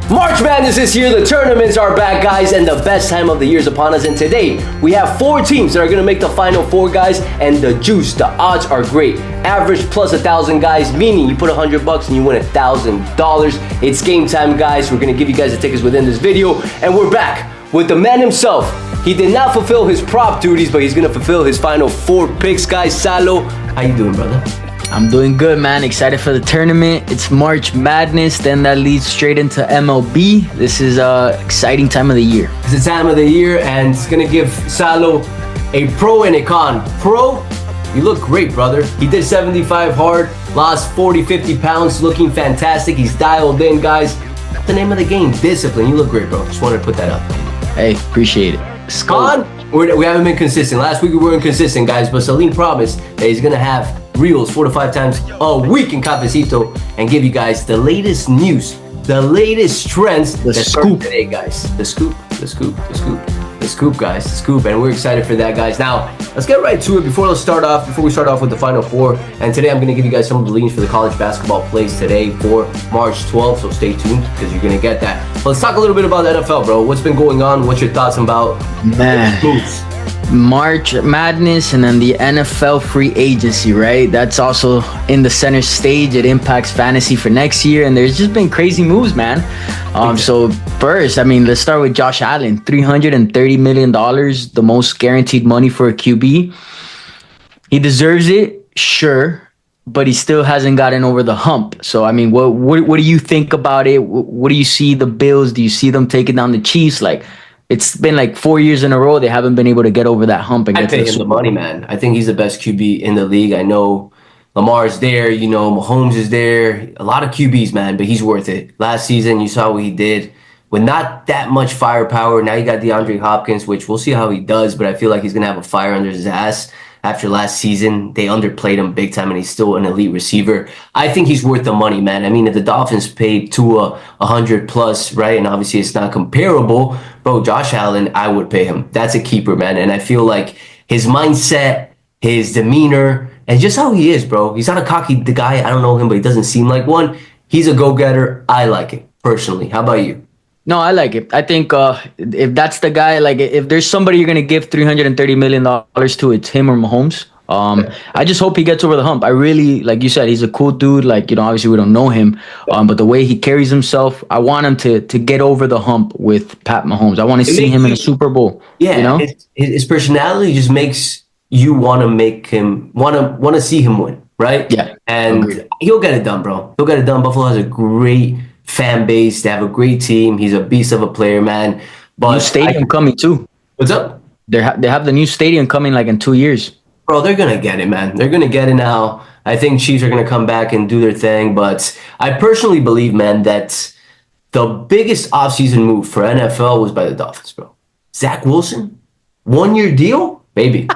March Madness this year, the tournaments are back, guys, and the best time of the year is upon us. And today, we have 4 teams that are going to make the Final Four, guys, and the juice, the odds are great. Average plus 1,000, guys, meaning you put $100 and you win $1,000. It's game time, guys. We're going to give you guys the tickets within this video, and we're back with the man himself. He did not fulfill his prop duties, but he's going to fulfill his Final Four picks, guys. Salo, how you doing, brother? I'm doing good, man. Excited for the tournament. It's March Madness, then that leads straight into MLB. This is an exciting time of the year. It's the time of the year, and it's going to give Salo a pro and a con. Pro, you look great, brother. He did 75 hard, lost 40, 50 pounds, looking fantastic. He's dialed in, guys. That's the name of the game, discipline. You look great, bro. Just wanted to put that up. Hey, appreciate it. Con, we haven't been consistent. Last week we were inconsistent, guys, but Salim promised that he's going to have reels 4 to 5 times a week in Cafecito and give you guys the latest news, the latest trends. The scoop today, guys. The scoop, guys. The scoop, and we're excited for that, guys. Now, let's get right to it. Before we start off with the Final Four, and today I'm going to give you guys some of the leads for the college basketball plays today for March 12th, so stay tuned because you're going to get that. But let's talk a little bit about the NFL, bro. What's been going on? What's your thoughts about moves? March Madness and then the NFL free agency, right? That's also in the center stage. It impacts fantasy for next year, and there's just been crazy moves, man. So first, I mean, let's start with Josh Allen. $330 million, the most guaranteed money for a QB. He deserves it, sure, but he still hasn't gotten over the hump. So, I mean, what do you think about it? What do you see the Bills? Do you see them taking down the Chiefs? Like, it's been like 4 years in a row they haven't been able to get over that hump and get to the Super Bowl. I pay him the money, man. I think he's the best QB in the league. I know Lamar's there, Mahomes is there. A lot of QBs, man, but he's worth it. Last season, you saw what he did with not that much firepower. Now you got DeAndre Hopkins, which we'll see how he does, but I feel like he's going to have a fire under his ass. After last season, they underplayed him big time, and he's still an elite receiver. I think he's worth the money, man. I mean, if the Dolphins paid Tua 100 plus, right, and obviously it's not comparable, bro, Josh Allen, I would pay him. That's a keeper, man. And I feel like his mindset, his demeanor, and just how he is, bro. He's not a cocky guy. I don't know him, but he doesn't seem like one. He's a go-getter. I like it, personally. How about you? No, I like it. I think if that's the guy, like if there's somebody you're going to give $330 million to, it's him or Mahomes. I just hope he gets over the hump. I really, like you said, he's a cool dude. Like, obviously we don't know him, but the way he carries himself, I want him to get over the hump with Pat Mahomes. I want to see him in a Super Bowl. Yeah, his personality just makes you want to make him, want to see him win, right? Yeah. And agreed. He'll get it done, bro. He'll get it done. Buffalo has a great fan base. They have a great team. He's a beast of a player, man. But new stadium coming too. What's up? They have the new stadium coming like in 2 years. Bro, they're gonna get it, man. They're gonna get it now. I think Chiefs are gonna come back and do their thing. But I personally believe, man, that the biggest offseason move for NFL was by the Dolphins, bro. Zach Wilson, 1-year deal, baby.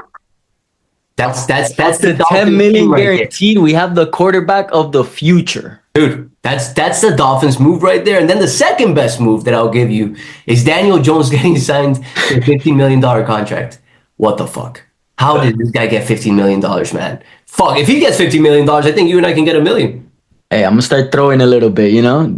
That's the $10 million guaranteed. We have the quarterback of the future. Dude, that's the Dolphins move right there. And then the second best move that I'll give you is Daniel Jones getting signed to a $15 million contract. What the fuck? How did this guy get $15 million, man? Fuck, if he gets $15 million, I think you and I can get $1 million. Hey, I'm going to start throwing a little bit,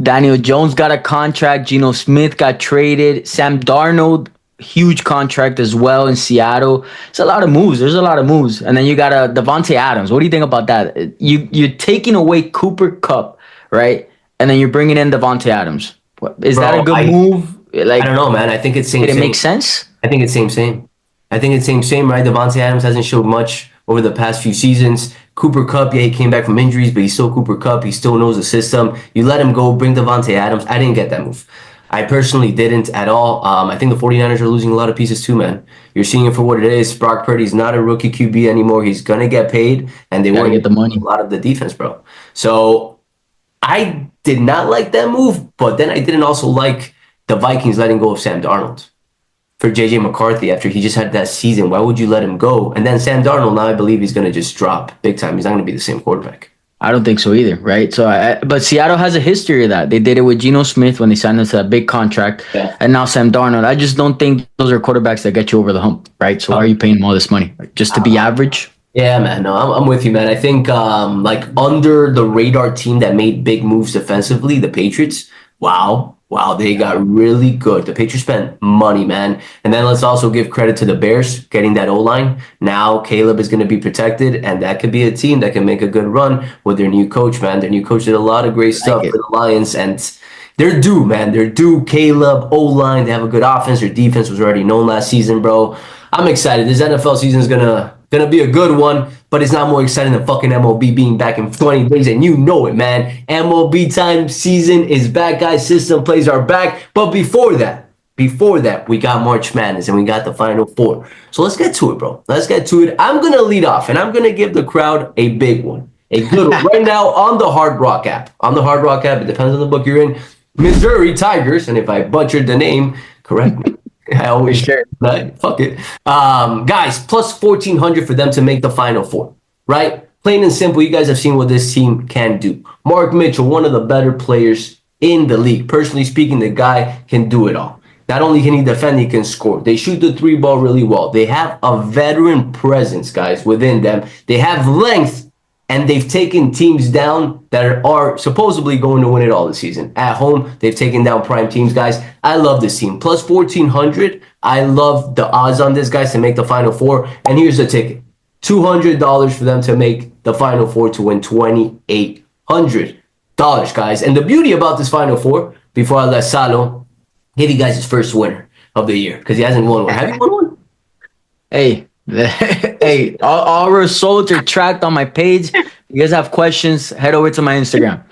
Daniel Jones got a contract. Geno Smith got traded. Sam Darnold, huge contract as well in Seattle. It's a lot of moves. There's a lot of moves. And then you got Devontae Adams. What do you think about that? You're taking away Cooper Kupp, right? And then you're bringing in Devontae Adams. Is that a good move? Like, I don't know, man. I think it's same. Did it make sense? I think it's same. I think it's same, right? Devontae Adams hasn't showed much over the past few seasons. Cooper Kupp, yeah, he came back from injuries, but he's still Cooper Kupp. He still knows the system. You let him go, bring Devontae Adams. I didn't get that move. I personally didn't at all. I think the 49ers are losing a lot of pieces too, man. You're seeing it for what it is. Brock Purdy's not a rookie QB anymore. He's going to get paid, and they want to get the money. A lot of the defense, bro. So I did not like that move, but then I didn't also like the Vikings letting go of Sam Darnold for J.J. McCarthy after he just had that season. Why would you let him go? And then Sam Darnold, now I believe he's going to just drop big time. He's not going to be the same quarterback. I don't think so either, right? So, but Seattle has a history of that. They did it with Geno Smith when they signed him to that big contract, and now Sam Darnold. I just don't think those are quarterbacks that get you over the hump, right? So why are you paying him all this money? Just to be average? Yeah, man. No, I'm with you, man. I think like under the radar team that made big moves defensively, the Patriots. Wow. Wow, they got really good. The Patriots spent money, man. And then let's also give credit to the Bears getting that O-line. Now Caleb is going to be protected, and that could be a team that can make a good run with their new coach, man. Their new coach did a lot of great Like stuff for it. the Lions, and they're due, man. They're due. Caleb, O-line, they have a good offense. Their defense was already known last season, bro. I'm excited. This NFL season is gonna be a good one, but it's not more exciting than fucking MLB being back in 20 days, and you know it, man. MLB time season is back, guys. System plays are back, but before that, we got March Madness and we got the Final Four. So let's get to it, bro. Let's get to it. I'm gonna lead off, and I'm gonna give the crowd a big one, a good one, right now on the Hard Rock app. On the Hard Rock app, it depends on the book you're in. Missouri Tigers, and if I butchered the name, correct me. I always For sure. right? Fuck it. Guys, plus 1,400 for them to make the Final Four, right? Plain and simple, you guys have seen what this team can do. Mark Mitchell, one of the better players in the league. Personally speaking, the guy can do it all. Not only can he defend, he can score. They shoot the three ball really well. They have a veteran presence, guys, within them. They have length, and they've taken teams down that are supposedly going to win it all this season. At home, they've taken down prime teams, guys. I love this team. Plus 1,400. I love the odds on this, guys, to make the Final Four. And here's the ticket. $200 for them to make the Final Four to win $2,800, guys. And the beauty about this Final Four, before I let Salo give you guys his first winner of the year, because he hasn't won one. Have you won one? Hey, hey, all results are tracked on my page. You guys have questions, head over to my Instagram.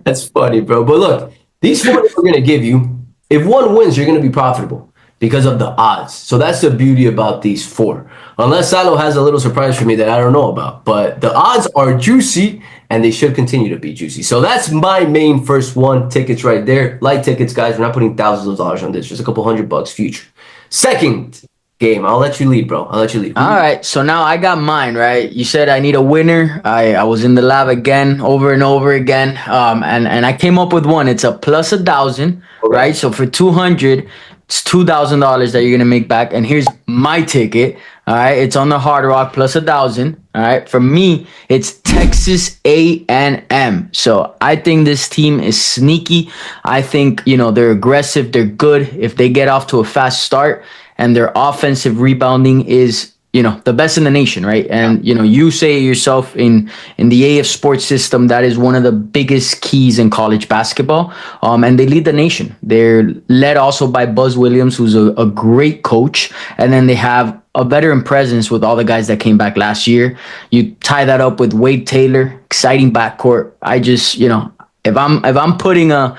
That's funny, bro. But look, these four that we're going to give you, if one wins, you're going to be profitable because of the odds. So that's the beauty about these four. Unless Salo has a little surprise for me that I don't know about. But the odds are juicy, and they should continue to be juicy. So that's my main first one. Tickets right there. Light tickets, guys. We're not putting thousands of dollars on this. Just a couple $100 future. Second game. I'll let you lead, bro. I'll let you lead. All right, so now I got mine, right? You said I need a winner. I was in the lab again, over and over again, and I came up with one. It's a plus 1,000, right? So for 200, it's $2,000 that you're gonna make back. And here's my ticket. All right, it's on the Hard Rock plus 1,000. All right, for me, it's Texas A&M. So I think this team is sneaky. I think they're aggressive. They're good. If they get off to a fast start, and their offensive rebounding is the best in the nation, right? And you say it yourself, in the AF sports system, that is one of the biggest keys in college basketball. And they lead the nation. They're led also by Buzz Williams, who's a great coach, and then they have a veteran presence with all the guys that came back last year. You tie that up with Wade Taylor, exciting backcourt. I just if I'm putting a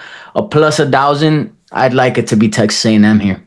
plus 1,000, I'd like it to be Texas A&M here.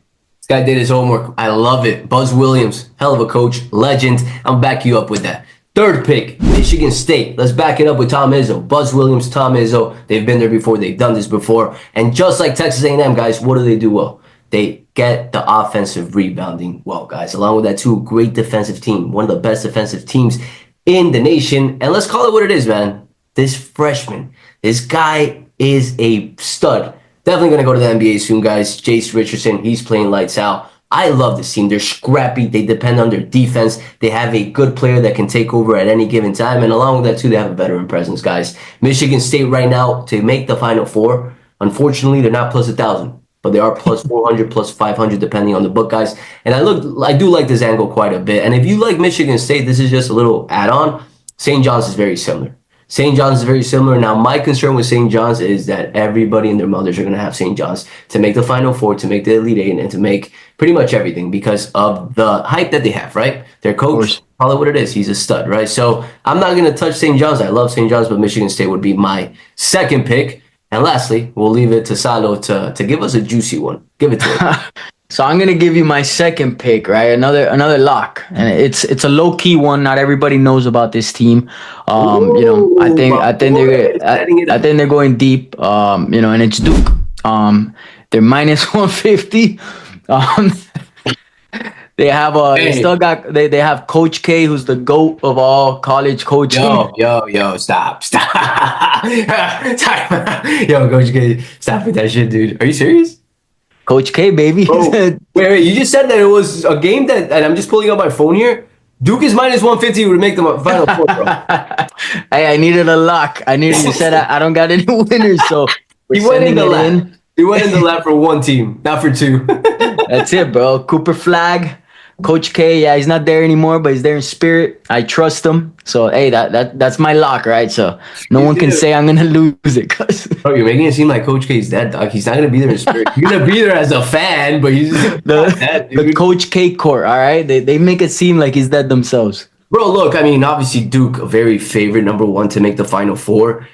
Guy did his homework. I love it. Buzz Williams, hell of a coach, legend. I'll back you up with that. Third pick, Michigan State. Let's back it up with Tom Izzo. Buzz Williams, Tom Izzo. They've been there before. They've done this before. And just like Texas A&M, guys, what do well? They get the offensive rebounding well, guys. Along with that, too, great defensive team. One of the best defensive teams in the nation. And let's call it what it is, man. This freshman, this guy is a stud. Definitely going to go to the NBA soon, guys. Jace Richardson, he's playing lights out. I love this team. They're scrappy. They depend on their defense. They have a good player that can take over at any given time. And along with that, too, they have a veteran presence, guys. Michigan State right now, to make the Final Four, unfortunately, they're not plus 1,000. But they are plus 400, plus 500, depending on the book, guys. And I do like this angle quite a bit. And if you like Michigan State, this is just a little add-on. St. John's is very similar. St. John's is very similar. Now, my concern with St. John's is that everybody and their mothers are going to have St. John's to make the Final Four, to make the Elite Eight, and to make pretty much everything because of the hype that they have, right? Their coach, call it what it is. He's a stud, right? So I'm not going to touch St. John's. I love St. John's, but Michigan State would be my second pick. And lastly, we'll leave it to Salo to give us a juicy one. Give it to him. So I'm gonna give you my second pick, right? Another lock, and it's a low key one. Not everybody knows about this team. I think they're going deep. And it's Duke. They're minus 150. They have they have Coach K, who's the GOAT of all college coaching. Yo, stop. Yo, Coach K, stop with that shit, dude. Are you serious? Coach K, baby. Oh, wait, you just said that it was a game that, and I'm just pulling up my phone here. Duke is minus 150 to make the Final Four, bro. Hey, I needed a lock. You said I don't got any winners, so he went in the lab. You went in the lab for one team, not for two. That's it, bro. Cooper Flag, Coach K. Yeah, he's not there anymore, but he's there in spirit. I trust him. So hey, that's my lock, right? So no one can say I'm gonna lose it, cause Bro, you're making it seem like Coach K is dead, dog. He's not gonna be there in spirit. You're gonna be there as a fan, but he's just not dead, the dude. Coach K court. All right, they make it seem like he's dead themselves. Bro, look, I mean, obviously Duke, a very favorite number one to make the Final Four.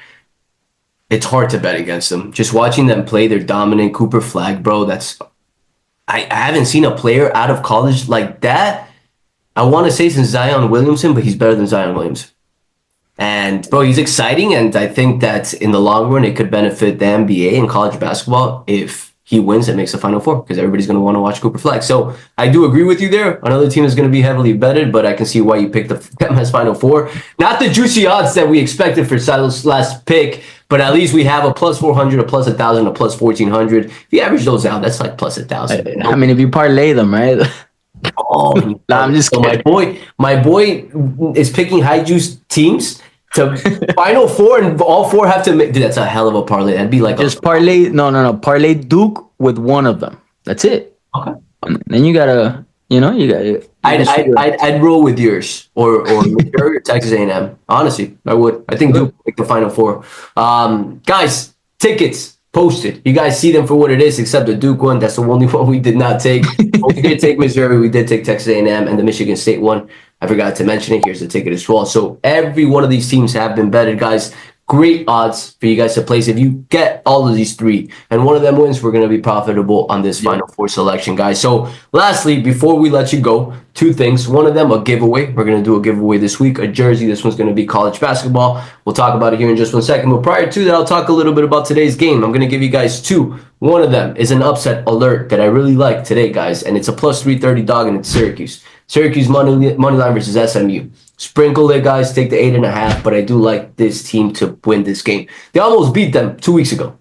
It's hard to bet against them. Just watching them play, they're dominant. Cooper Flag, bro, I haven't seen a player out of college like that. I want to say since Zion Williamson, but he's better than Zion Williamson. And bro, he's exciting, and I think that in the long run, it could benefit the NBA and college basketball if he wins and makes the Final Four, because everybody's going to want to watch Cooper Flag. So I do agree with you there. Another team is going to be heavily betted, but I can see why you picked the MS Final Four. Not the juicy odds that we expected for Silas' last pick, but at least we have a plus 400, a plus 1,000, a plus 1,400. If you average those out, that's like plus 1,000. I mean, if you parlay them, right? Oh, Nah, I'm just so kidding. my boy is picking high juice teams to Final Four, and all four have to make. Dude, that's a hell of a parlay. That'd be like Just parlay. No. Parlay Duke with one of them. That's it. okay. And then you gotta. I'd roll with yours or Missouri or Texas A&M. Honestly, I would. I think Duke will make the Final Four. Guys, tickets posted. You guys see them for what it is, except the Duke one. That's the only one we did not take. We did take Missouri. We did take Texas A&M and the Michigan State one. I forgot to mention it. Here's the ticket as well. So every one of these teams have been betted, guys. Great odds for you guys to place. If you get all of these three and one of them wins, we're going to be profitable on this Final Four selection, guys. So lastly, before we let you go, two things. One of them, a giveaway. We're going to do a giveaway this week, a jersey. This one's going to be college basketball. We'll talk about it here in just 1 second. But prior to that, I'll talk a little bit about today's game. I'm going to give you guys two. One of them is an upset alert that I really like today, guys. And it's a plus 330 dog, and it's Syracuse. Syracuse money line versus SMU. Sprinkle it, guys. Take the 8.5, but I do like this team to win this game. They almost beat them 2 weeks ago.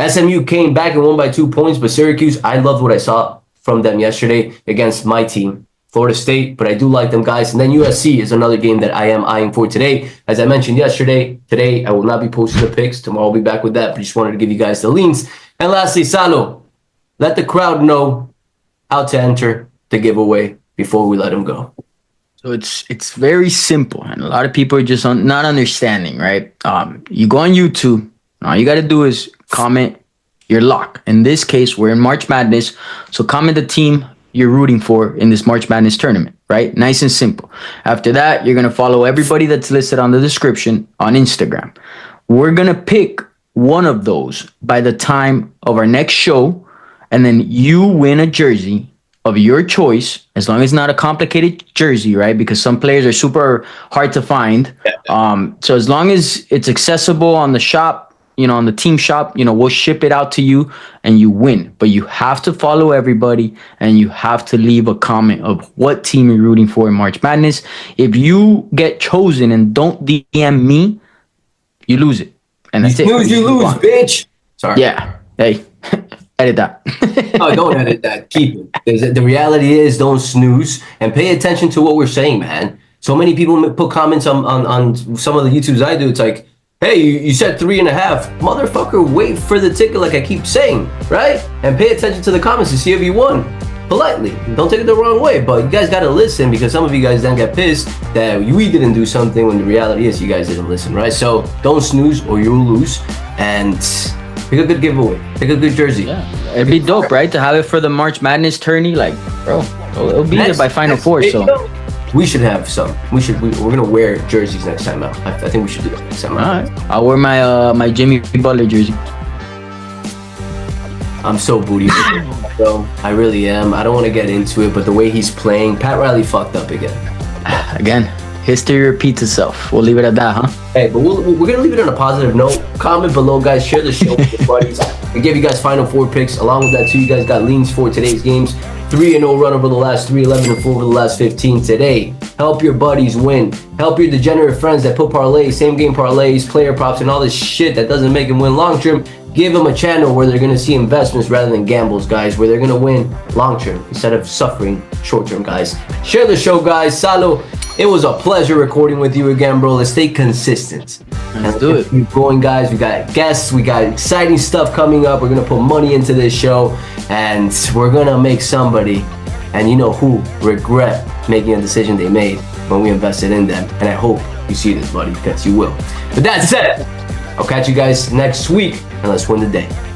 SMU came back and won by 2 points, but Syracuse, I loved what I saw from them yesterday against my team, Florida State, but I do like them, guys. And then USC is another game that I am eyeing for today. As I mentioned yesterday, today I will not be posting the picks. Tomorrow I'll be back with that, but just wanted to give you guys the leans. And lastly, Salo, let the crowd know how to enter the giveaway before we let them go. So it's very simple, and a lot of people are just not understanding, right? You go on YouTube, all you got to do is comment your lock. In this case, we're in March Madness, so comment the team you're rooting for in this March Madness tournament, right? Nice and simple. After that, you're going to follow everybody that's listed on the description on Instagram. We're going to pick one of those by the time of our next show, and then you win a jersey of your choice, as long as it's not a complicated jersey, right? Because some players are super hard to find. So as long as it's accessible on the shop, on the team shop, we'll ship it out to you and you win. But you have to follow everybody and you have to leave a comment of what team you're rooting for in March Madness. If you get chosen and don't DM me, you lose it. And that's it. You lose, bitch. Sorry. Yeah. Hey. Edit that. No, don't edit that. Keep it. The reality is, don't snooze and pay attention to what we're saying, man. So many people put comments on some of the YouTubes I do. It's like, hey, you said 3.5. Motherfucker, wait for the ticket like I keep saying, right? And pay attention to the comments to see if you won. Politely. Don't take it the wrong way, but you guys got to listen, because some of you guys then get pissed that we didn't do something when the reality is you guys didn't listen, right? So don't snooze or you'll lose. And pick a good giveaway. Pick a good jersey. Yeah, it'd be dope, right? To have it for the March Madness tourney, like, bro, it'll be there by Final Four. So we should have some. We're gonna wear jerseys next time out. I think we should do that next time out. All right, I'll wear my Jimmy Butler jersey. I'm so booty, so I really am. I don't want to get into it, but the way he's playing, Pat Riley fucked up again. Again. History repeats itself. We'll leave it at that, huh? Hey, but we're going to leave it on a positive note. Comment below, guys. Share the show with your buddies. We gave you guys Final Four picks. Along with that, too, you guys got leans for today's games. 3-0 run over the last 3, 11-4 over the last 15 today. Help your buddies win. Help your degenerate friends that put parlays, same game parlays, player props, and all this shit that doesn't make them win long term. Give them a channel where they're going to see investments rather than gambles, guys, where they're going to win long term instead of suffering short term, guys. Share the show, guys. Salo, it was a pleasure recording with you again, bro. Let's stay consistent. Let's do it. Keep going, guys. We got guests. We got exciting stuff coming up. We're going to put money into this show, and we're going to make somebody, and you know who, regret making a decision they made when we invested in them. And I hope you see this, buddy, because you will. With that said, I'll catch you guys next week, and let's win the day.